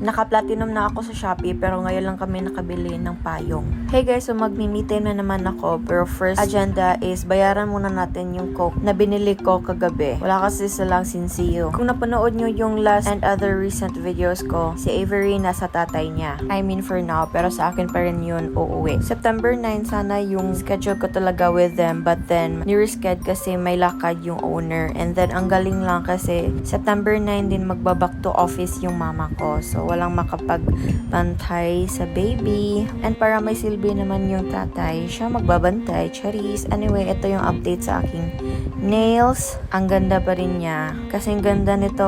Naka-platinum na ako sa Shopee pero ngayon lang kami nakabili ng payong. Hey guys, so magmi-me time na naman ako pero first agenda is bayaran muna natin yung Coke na binili ko kagabi. Wala kasi silang sinsiyo. Kung napanood nyo yung last and other recent videos ko, si Avery nasa tatay niya. I mean for now, pero sa akin pa rin yun uuwi. September 9 sana yung schedule ko talaga with them but then ni-reschedule kasi may lakad yung owner and then ang galing lang kasi September 9 din magbaback to office yung mama ko. So walang makapagbantay sa baby. And para may silbi naman yung tatay, siya magbabantay. Charis. Anyway, ito yung update sa aking nails. Ang ganda pa rin niya. Kasing ganda nito,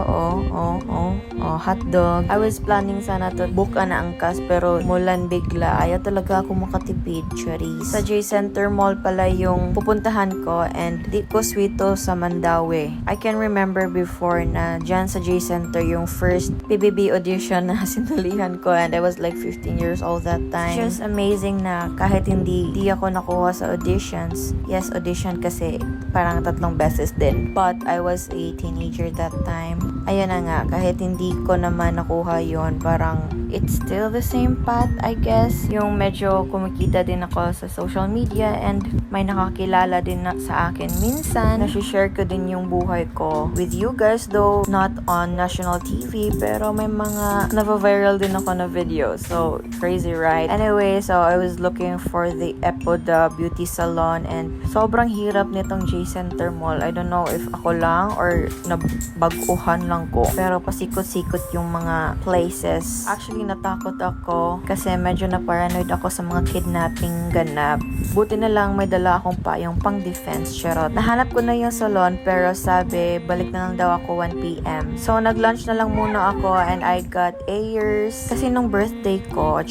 hotdog. I was planning sana to book na angkas pero mulan bigla. Ayaw talaga ako makatipid. Charis. Sa J Center Mall pala yung pupuntahan ko and di ko swito sa Mandaue. I can remember before na dyan sa J Center yung first PBB audition na sinulihan ko and I was like 15 years old that time. It's just amazing na kahit hindi ako nakuha sa auditions. Yes, audition kasi parang 3 beses din. But I was a teenager that time. Ayun na nga, kahit hindi ko naman nakuha yon, parang it's still the same path, I guess. Yung medyo kumikita din ako sa social media and may nakakilala din na sa akin minsan. Nasi-share ko din yung buhay ko with you guys, though not on national TV, pero may mga nava-viral din ako na video. So, crazy, right? Anyway, so I was looking for the Epoda Beauty Salon and sobrang hirap nitong J Center Mall. I don't know if ako lang or nabaguhan lang ko. Pero pasikot-sikot yung mga places. Actually, natakot ako kasi medyo na-paranoid ako sa mga kidnapping ganap. Buti na lang may dala akong payong pang-defense. Charot. Nahanap ko na yung salon pero sabi, balik na lang daw ako 1 p.m. So, nag-lunch na lang muna ako and I got Ayers. Kasi nung birthday ko,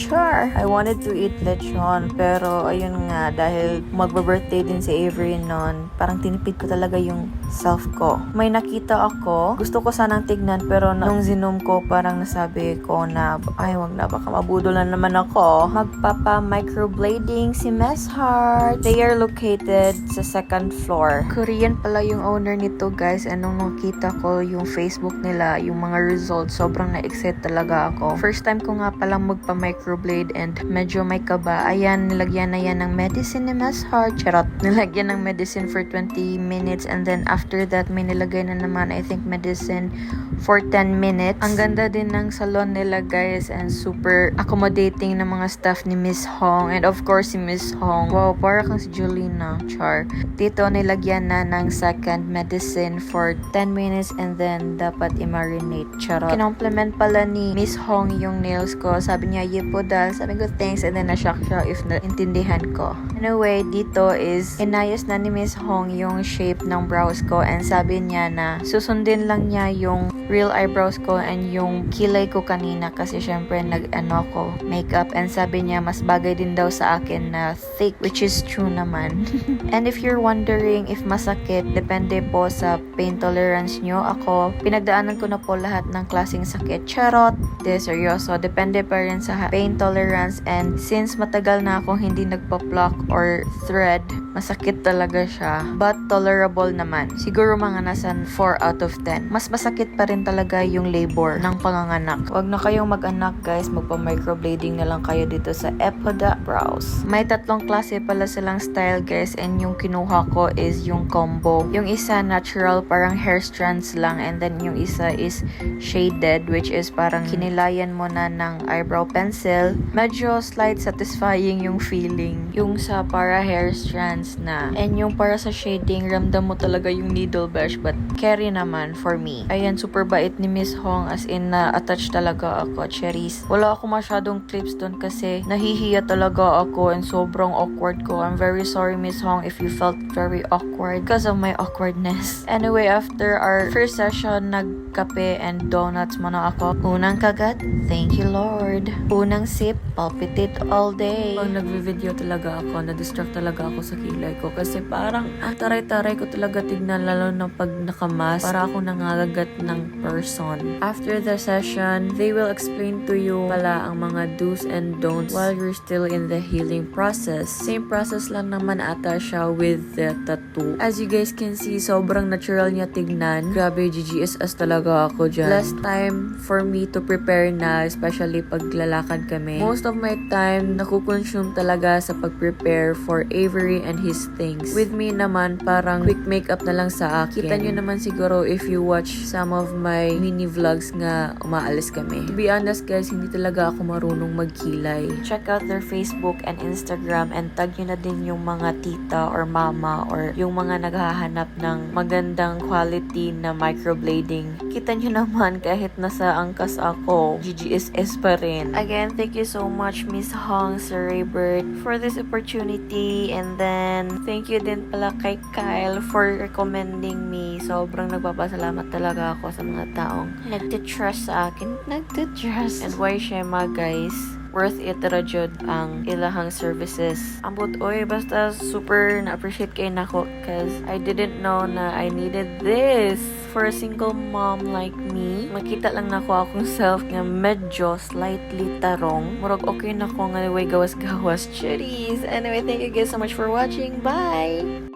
I wanted to eat lechon. Pero, ayun nga, dahil magbe-birthday din si Avery noon, parang tinipid ko talaga yung self ko. May nakita ako, gusto ko sanang tignan pero nung zinom ko, parang nasabi ko na, ay, wag na, baka mabudol na naman ako. Magpapa-microblading si Miss Heart. They are located sa 2nd floor. Korean pala yung owner nito, guys. And nung nakita ko yung Facebook nila, yung mga results, sobrang na-excite talaga ako. First time ko nga palang magpa-microblade and medyo may kaba. Ayan, nilagyan na yan ng medicine ni Miss Heart. Charot. Nilagyan ng medicine for 20 minutes and then after that, may nilagay na naman, I think, medicine for 10 minutes. Ang ganda din ng salon nila, guys, and super accommodating ng mga staff ni Miss Hong. And of course, si Miss Hong. Wow, para kang si Julina. Char. Dito, nilagyan na ng second medicine for 10 minutes and then dapat i-marinate. Charot. Kinomplement pala ni Miss Hong yung nails ko. Sabi niya, yipo dal. Sabi ko, thanks. And then na-shock siya if naintindihan ko. Anyway, dito is inayos na ni Miss Hong yung shape ng brows ko and sabi niya na susundin lang niya yung real eyebrows ko and yung kilay ko kanina kasi syempre nag-ano ko makeup and sabi niya mas bagay din daw sa akin na thick, which is true naman. And if you're wondering if masakit, depende po sa pain tolerance nyo. Ako, pinagdaanan ko na po lahat ng klaseng sakit. Charot! Seryoso, depende pa rin sa pain tolerance and since matagal na akong hindi nagpa-pluck or thread, masakit talaga siya. But tolerable naman. Siguro mga nasa 4 out of 10. Mas masakit pa rin talaga yung labor ng panganganak. Huwag na kayong mag-anak, guys. Magpa-microblading na lang kayo dito sa Epoda Brows. May 3 klase pala silang style, guys, and yung kinuha ko is yung combo. Yung isa natural, parang hair strands lang, and then yung isa is shaded, which is parang kinilayan mo na ng eyebrow pencil. Medyo slight satisfying yung feeling. Yung sa para hair strands na. And yung para sa shading, ramdam mo talaga yung needle brush, but carry naman for me. Ayan, super bait ni Miss Hong, as in na-attach talaga ako. Cherries. Wala ako masyadong clips doon kasi nahihiya talaga ako and sobrang awkward ko. I'm very sorry, Miss Hong, if you felt very awkward because of my awkwardness. Anyway, after our first session, nagkape and donuts muna ako. Unang kagat, thank you Lord. Unang sip, palpitate all day. Pag nagvi-video talaga ako, na-distract talaga ako sa kilay ko kasi parang taray-taray ko talaga tignan lalo na pag nakamas para ako nangangagat ng person. After the session, they will explain to you pala ang mga do's and don'ts while you're still in the healing process. Same process lang naman ata siya with the tattoo. As you guys can see, sobrang natural niya tignan. Grabe, GGSS talaga ako dyan. Last time for me to prepare na, especially pag lalakad kami. Most of my time, nakukonsume talaga sa pag-prepare for Avery and his things. With me naman, parang quick makeup na lang sa akin. Kita nyo naman siguro if you watch some of my mini vlogs nga umaalis kami. To be honest guys, hindi talaga ako marunong magkilay. Check out their Facebook and Instagram and tag nyo na din yung mga tita or mama or yung mga naghahanap ng magandang quality na microblading. Kita nyo naman kahit nasa angkas ako, GGSS pa rin. Again, thank you so much Miss Hong, Sir Raybert for this opportunity, and then thank you din pala kay Kyle for recommending me. Sobrang nagpapasalamat talaga ako sa mga taong nagtitrust sa akin. Nagtitrust. And why Shema guys? Worth it ra jud ang ilahang services. Ambot oy, basta super na-appreciate kay nako cause I didn't know na I needed this for a single mom like me. Makita lang nako akong self nga medyo slightly tarong. Murag okay na ko nga way gawas-gawas. Cheers! Anyway, thank you guys so much for watching. Bye!